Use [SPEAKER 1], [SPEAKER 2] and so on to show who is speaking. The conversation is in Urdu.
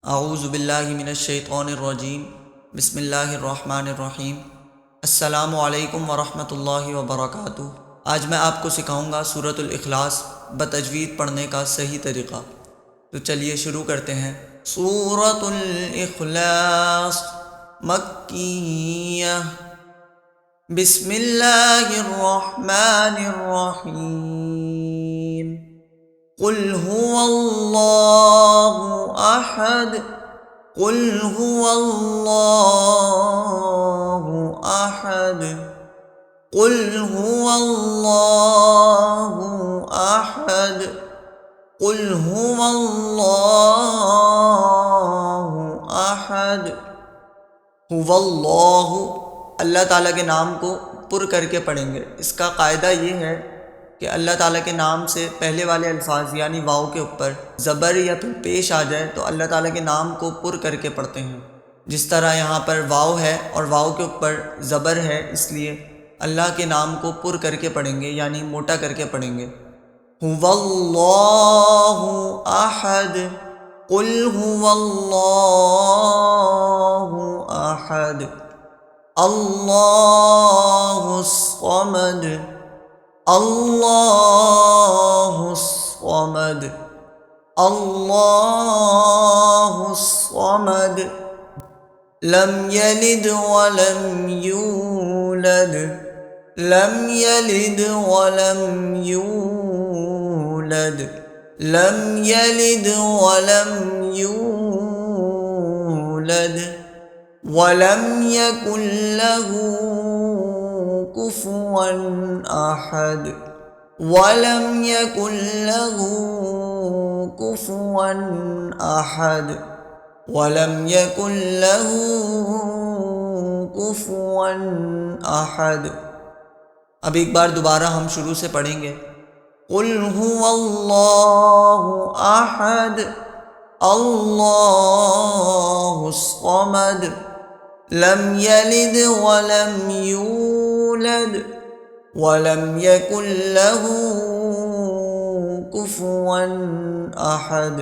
[SPEAKER 1] اعوذ باللہ من الشیطان الرجیم بسم اللہ الرحمن الرحیم السلام علیکم ورحمۃ اللہ وبرکاتہ۔ آج میں آپ کو سکھاؤں گا سورۃ الاخلاص بتجوید پڑھنے کا صحیح طریقہ۔ تو چلیے شروع کرتے ہیں۔ سورۃ الاخلاص مکیہ، بسم اللہ الرحمن الرحیم۔ قل هو اللہ احد، قل هو اللہ احد، قل هو اللہ احد، قل هو اللہ احد۔ هو اللہ، اللہ تعالیٰ کے نام کو پر کر کے پڑھیں گے۔ اس کا قاعدہ یہ ہے کہ اللہ تعالیٰ کے نام سے پہلے والے الفاظ یعنی واؤ کے اوپر زبر یا پھر پیش آ جائے تو اللہ تعالیٰ کے نام کو پر کر کے پڑھتے ہیں۔ جس طرح یہاں پر واؤ ہے اور واؤ کے اوپر زبر ہے، اس لیے اللہ کے نام کو پر کر کے پڑھیں گے یعنی موٹا کر کے پڑھیں گے۔ هو اللہ احد، قل هو اللہ احد، اللہ الصمد، اللہ الصمد، اللہ الصمد، لم یلد ولم یولد، لم یلد ولم یولد، لم یلد ولم یولد، ولم یکن له کفوا احد، ولم یکن له کفوا احد، ولم یکن له کفوا احد۔ اب ایک بار دوبارہ ہم شروع سے پڑھیں گے۔ قل هو اللہ احد، اللہ الصمد، لم یلد ولم یولد، ولم یکن له کفوا احد۔